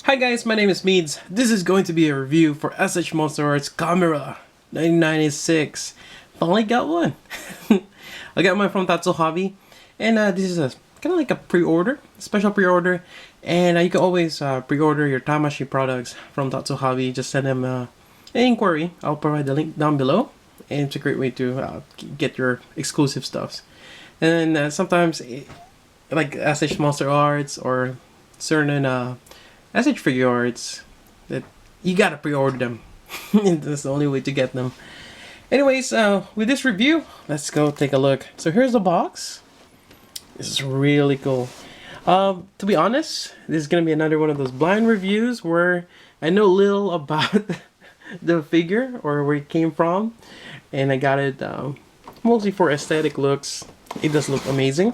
Hi guys, my name is Meads. This is going to be a review for MonsterArts Gamera 1996. Finally got one. I got mine from Tatsu Hobby, and this is a kind of like a pre-order, special pre-order, and you can always pre-order your time machine products from Tatsu Hobby. Just send them an inquiry. I'll provide the link down below, and it's a great way to get your exclusive stuffs. And sometimes, like MonsterArts or certain SH figure arts, that you gotta pre-order them. That's the only way to get them. Anyways, with this review, let's go take a look. So here's the box. This is really cool. To be honest, this is gonna be another one of those blind reviews where I know little about the figure or where it came from, and I got it mostly for aesthetic looks. It does look amazing,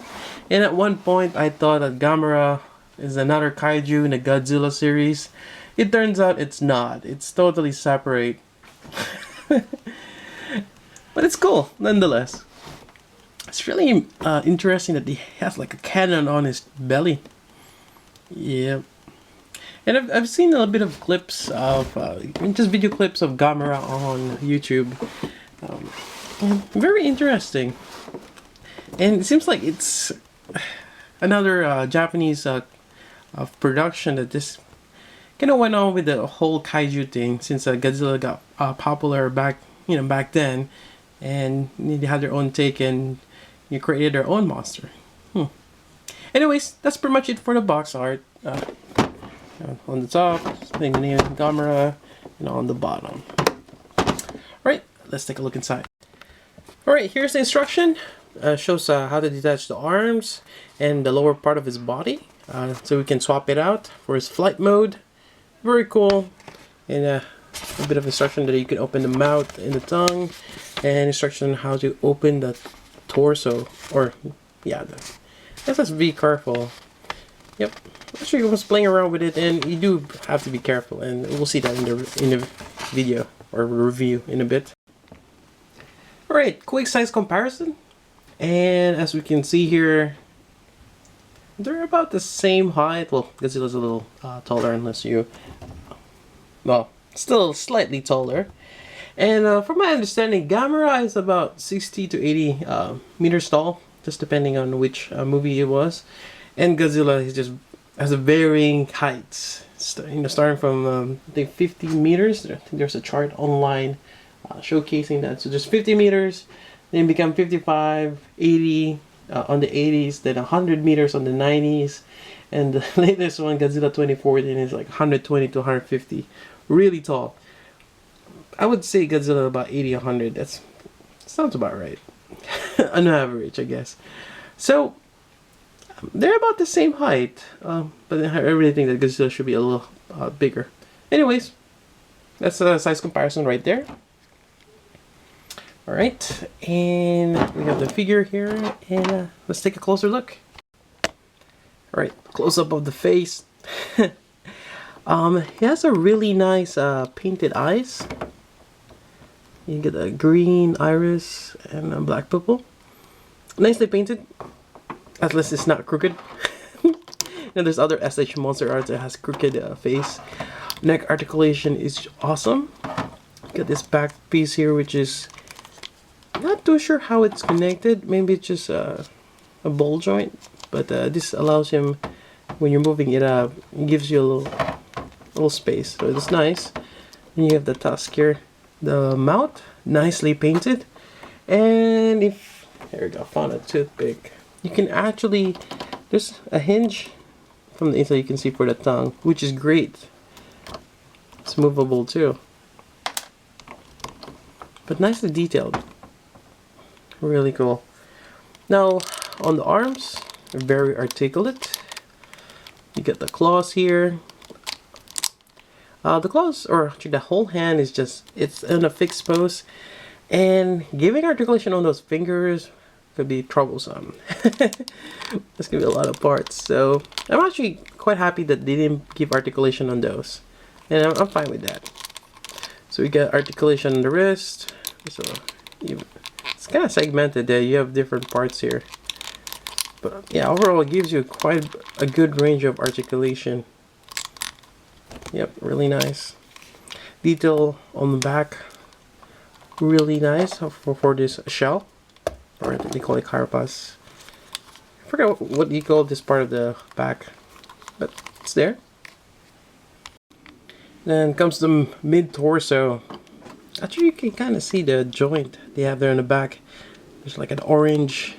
and at one point I thought that Gamera is another kaiju in the Godzilla series. It turns out it's not. It's totally separate. But it's cool nonetheless. It's really interesting that he has like a cannon on his belly. Yep. And I've seen a bit of clips of just video clips of Gamera on YouTube. Very interesting. And it seems like it's another Japanese of production that just kind of went on with the whole kaiju thing, since Godzilla got popular back then, and they had their own take and you created their own monster. Anyways, that's pretty much it for the box art. On the top, the name Gamera, and on the bottom. Alright, let's take a look inside. Alright, here's the instruction. Shows how to detach the arms and the lower part of his body. So we can swap it out for his flight mode. Very cool. And a bit of instruction that you can open the mouth and the tongue, and instruction on how to open the torso, or yeah, I guess let's be careful. Yep, actually I was playing around with it, and you do have to be careful, and we'll see that in the video or review in a bit. Alright, quick size comparison, and as we can see here, they're about the same height. Well, Godzilla's a little taller, unless you... well, still slightly taller. And from my understanding, Gamera is about 60 to 80 meters tall, just depending on which movie it was. And Godzilla is just has a varying heights, starting from I think 50 meters. I think there's a chart online showcasing that. So just 50 meters, then become 55, 80. On the 80s, then 100 meters on the 90s, and the latest one, Godzilla 2014, is like 120 to 150. Really tall. I would say Godzilla about 80, 100. That sounds about right. On average, I guess. So they're about the same height, but I really think that Godzilla should be a little bigger. Anyways, that's a size comparison right there. Alright, and we have the figure here, and let's take a closer look. Alright, close up of the face. He has a really nice painted eyes. You get a green iris and a black pupil. Nicely painted, at least it's not crooked. And there's other SH MonsterArts that has crooked face. Neck articulation is awesome. Got this back piece here, which is not too sure how it's connected. Maybe it's just a ball joint, but this allows him, when you're moving it up, it gives you a little space, so it's nice. And you have the tusk here, the mouth nicely painted, and if there we go, found a toothpick. You can actually, there's a hinge from the inside you can see for the tongue, which is great. It's movable too, but nicely detailed. Really cool. Now on the arms, they're very articulate. You get the claws here. The claws, or actually the whole hand, is just, it's in a fixed pose, and giving articulation on those fingers could be troublesome. There's gonna be a lot of parts, so I'm actually quite happy that they didn't give articulation on those, and I'm fine with that. So we get articulation on the wrist, so it's kind of segmented there. You have different parts here, but yeah, overall it gives you quite a good range of articulation. Yep, really nice. Detail on the back, really nice for this shell, or they call it carapace. I forgot what you call this part of the back, but it's there. Then comes the mid torso. Actually, you can kind of see the joint they have there in the back. There's like an orange.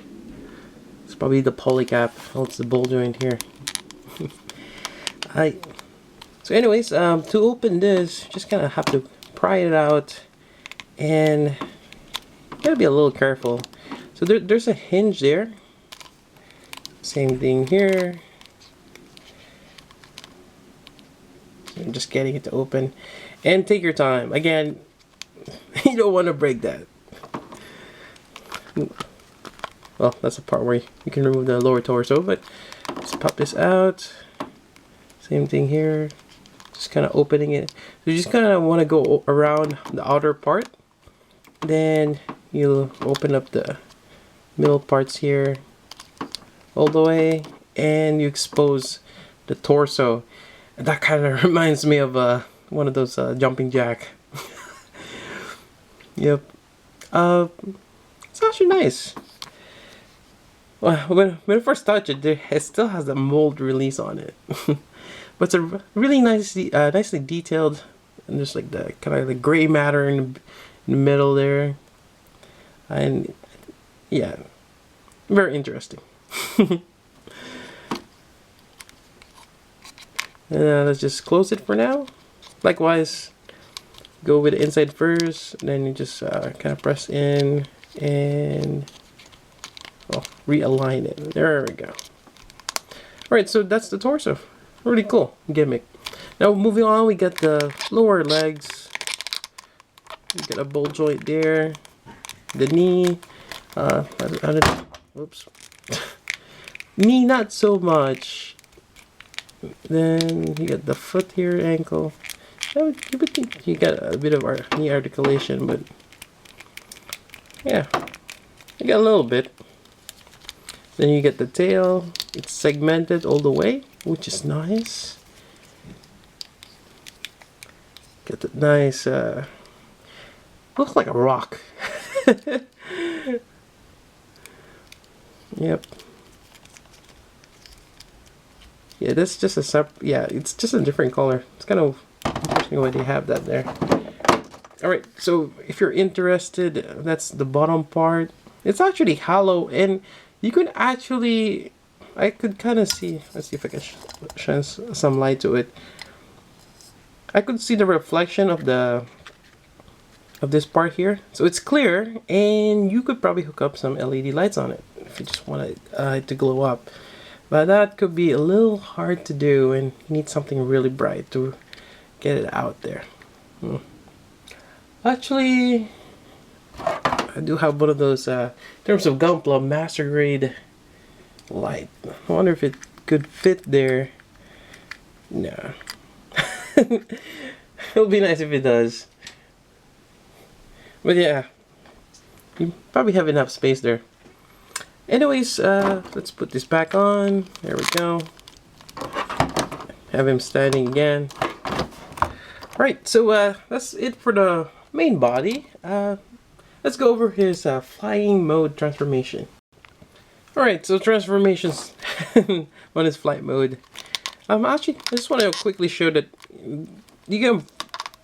It's probably the polycap. Oh, it's the ball joint here. So anyways, to open this, just kind of have to pry it out, and you gotta be a little careful. So there's a hinge there. Same thing here. I'm just getting it to open, and take your time. Again, you don't want to break that. Well, that's the part where you can remove the lower torso, but just pop this out. Same thing here. Just kind of opening it. So you just kind of want to go around the outer part. Then you'll open up the middle parts here all the way, and you expose the torso. And that kind of reminds me of one of those jumping jack. Yep. It's actually nice. Well, when I first touched it, it still has a mold release on it. But it's a really nicely detailed, and there's like the kind of the gray matter in the middle there, and yeah, very interesting. Let's just close it for now. Likewise, go with the inside first, and then you just kind of press in and realign it. There we go. Alright, so that's the torso. Really cool gimmick. Now moving on, we got the lower legs. We got a ball joint there. The knee. Oops. Knee, not so much. Then you got the foot here, ankle. You would think you got a bit of knee articulation, but yeah, you got a little bit. Then you get the tail. It's segmented all the way, which is nice. Get the nice, looks like a rock. Yep. Yeah, that's just it's just a different color. It's kind of interesting why they have that there. Alright, so if you're interested, that's the bottom part. It's actually hollow, and you could actually, I could kind of see, let's see if I can shine some light to it. I could see the reflection of this part here. So it's clear, and you could probably hook up some LED lights on it if you just want it to glow up. But that could be a little hard to do, and you need something really bright to get it out there. Actually, I do have one of those, in terms of Gunpla, master grade light. I wonder if it could fit there. No. It'll be nice if it does. But yeah, you probably have enough space there. Anyways, let's put this back on. There we go. Have him standing again. Alright, so that's it for the main body. Let's go over his flying mode transformation. Alright, so transformations on his flight mode. Actually, I just want to quickly show that you get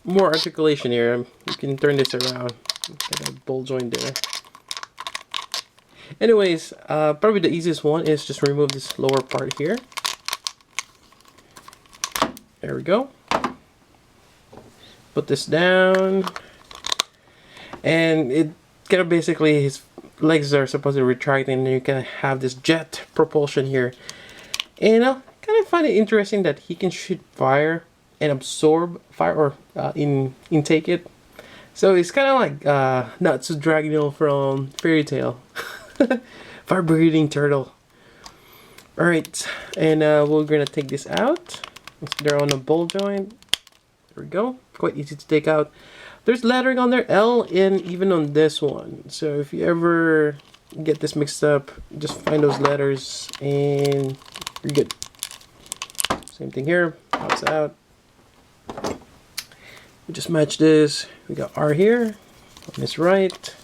more articulation here. You can turn this around. Got a ball joint there. Anyways, probably the easiest one is just remove this lower part here. There we go. Put this down. And it kind of basically, his legs are supposed to retract, and you can have this jet propulsion here. And I kind of find it interesting that he can shoot fire and absorb fire, or intake it. So it's kind of like Natsu Dragonil from Fairy Tail. Fire breathing turtle. Alright, and we're gonna take this out. They're on a ball joint. There we go. Quite easy to take out. There's lettering on there, L, and even on this one. So if you ever get this mixed up, just find those letters and you're good. Same thing here. Pops out. We just match this. We got R here on his right.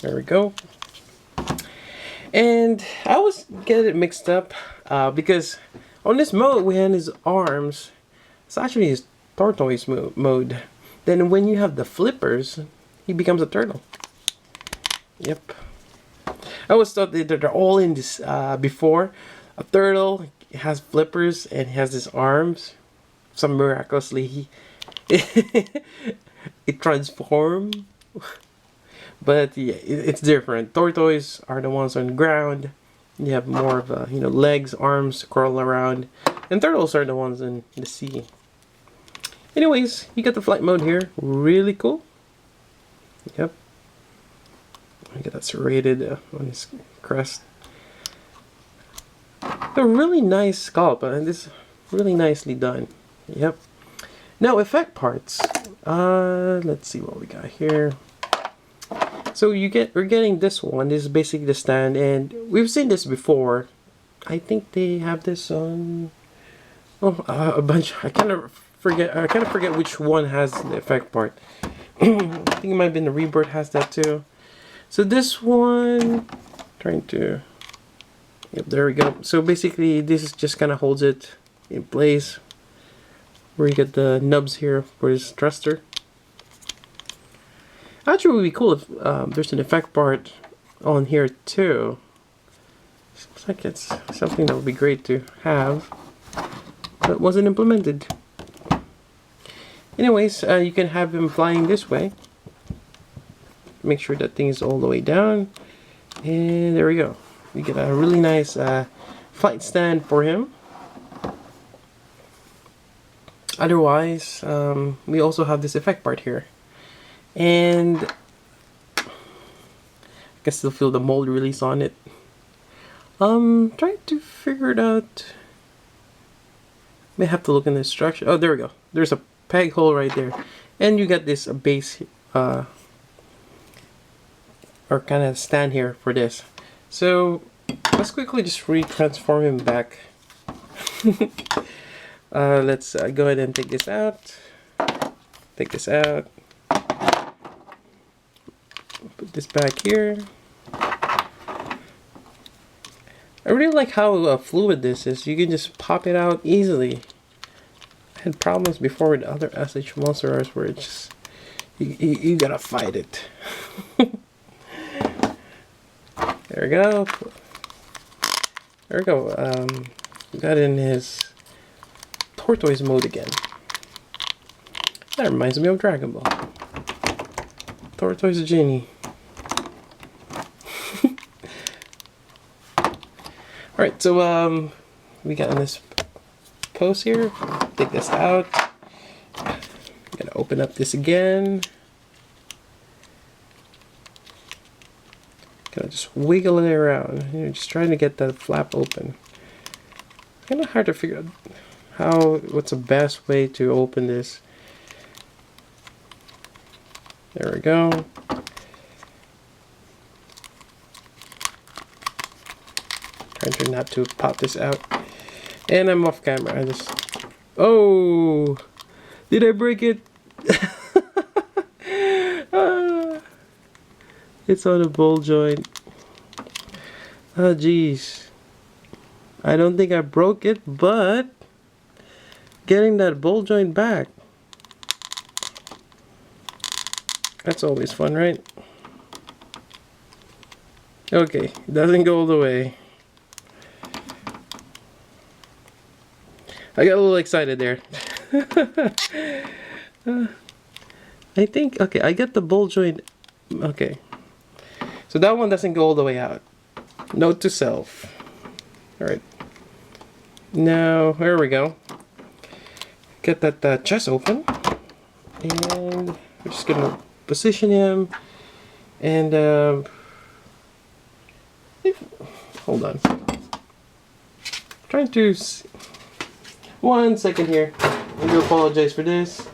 There we go. And I always get it mixed up because on this mode we have his arms. It's actually his tortoise mode. Then when you have the flippers, he becomes a turtle. Yep. I always thought that they're all in this before. A turtle has flippers and he has his arms. Some miraculously he it transforms. But yeah, it's different. Tortoise are the ones on the ground. You have more of legs, arms crawl around, and turtles are the ones in the sea. Anyways, you got the flight mode here. Really cool. Yep. I get that serrated on his crest. A really nice sculpt, and this is really nicely done. Yep. Now effect parts. Let's see what we got here. So we're getting this one. This is basically the stand, and we've seen this before. I think they have this on a bunch. I kind of forget which one has the effect part. I think it might have been the Rebirth has that too. So this one, yep, there we go. So basically, this is just kind of holds it in place. Where you get the nubs here for his thruster. Actually, it would be cool if there's an effect part on here too. Seems like it's something that would be great to have, but wasn't implemented. Anyways, you can have him flying this way. Make sure that thing is all the way down, and there we go. We get a really nice flight stand for him. Otherwise, we also have this effect part here. And I can still feel the mold release on it. Trying to figure it out. May have to look in the structure. Oh, there we go. There's a peg hole right there, and you got this base or kind of stand here for this. So let's quickly just retransform him back. Let's go ahead and take this out. Take this out. Put this back here. I really like how fluid this is. You can just pop it out easily. I had problems before with other SH MonsterArts where it's just you gotta fight it. There we go. There we go. We got in his tortoise mode again. That reminds me of Dragon Ball. Tortoise Genie. Alright, so we got in this pose here. Take this out. Gotta open up this again. Gotta just wiggle it around. Just trying to get that flap open. Kind of hard to figure out what's the best way to open this. There we go. Trying not to pop this out. And I'm off camera. I just... Oh! Did I break it? It's on a ball joint. Oh, jeez. I don't think I broke it, but... Getting that ball joint back. That's always fun, right? Okay, it doesn't go all the way. I got a little excited there. I think, okay, I got the ball joint. Okay. So that one doesn't go all the way out. Note to self. Alright. Now, here we go. Get that chest open. And we're just gonna position him. And, hold on. Trying to... 1 second here. I do apologize for this.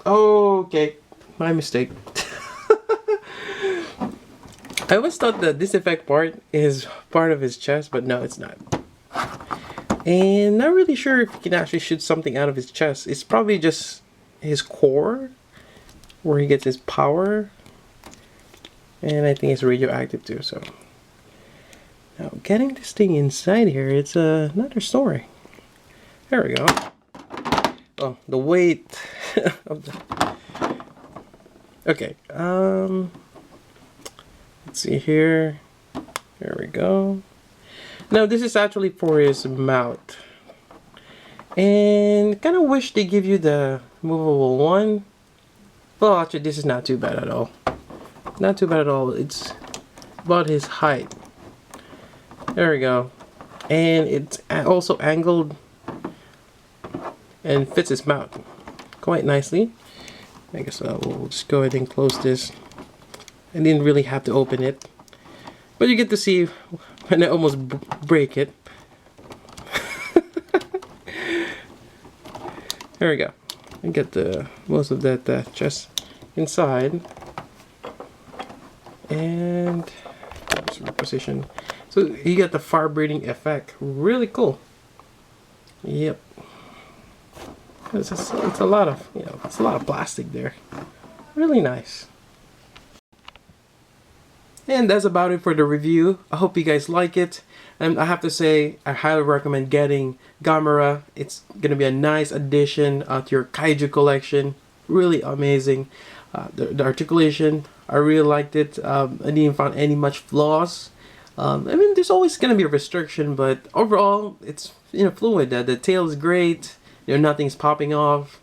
Okay. My mistake. I always thought that this effect part is part of his chest, but no, it's not. And not really sure if he can actually shoot something out of his chest. It's probably just his core where he gets his power. And I think it's radioactive too, so. Now getting this thing inside here, it's another story. There we go. Oh, the weight of the... Okay, let's see here. There we go. Now this is actually for his mouth. And kind of wish they give you the movable one. Well, actually this is not too bad at all. Not too bad at all. It's about his height. There we go. And it's also angled and fits his mouth quite nicely. I guess we'll just go ahead and close this. I didn't really have to open it, but you get to see when I almost break it. There we go. And get the most of that just inside, and just reposition. So you get the fire breathing effect. Really cool. Yep. It's a lot of, you know, it's a lot of plastic there. Really nice. And that's about it for the review. I hope you guys like it. And I have to say, I highly recommend getting Gamera. It's gonna be a nice addition to your kaiju collection. Really amazing. The articulation, I really liked it. I didn't find any much flaws. I mean, there's always gonna be a restriction, but overall, it's, you know, fluid. The tail is great. You know, nothing's popping off.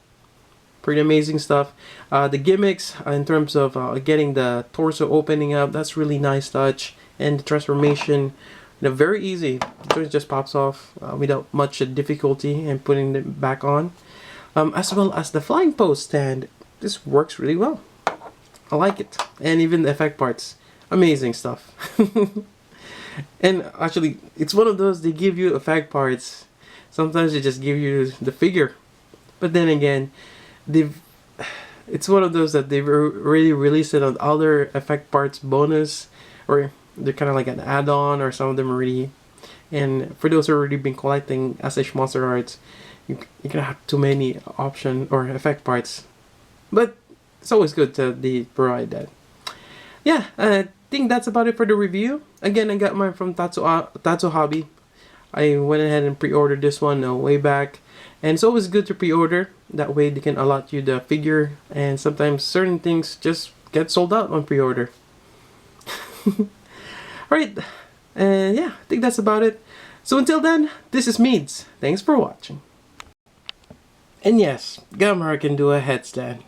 Pretty amazing stuff. The gimmicks in terms of getting the torso opening up, that's really nice touch. And the transformation, you know, very easy. The joint just pops off without much difficulty in putting it back on. As well as the flying pose stand, this works really well. I like it. And even the effect parts, amazing stuff. And actually, it's one of those, they give you effect parts. Sometimes they just give you the figure, but then again, it's one of those that they've already released it on other effect parts bonus, or they're kind of like an add-on, or some of them already. And for those who have already been collecting SH MonsterArts, you're gonna have too many option or effect parts, but it's always good to provide that. Yeah, I think that's about it for the review. Again, I got mine from Tatsu Hobby. I went ahead and pre-ordered this one way back, and it's always good to pre-order. That way they can allot you the figure, and sometimes certain things just get sold out on pre-order. Alright, and yeah, I think that's about it. So until then, this is Meads. Thanks for watching. And yes, Gamera can do a headstand.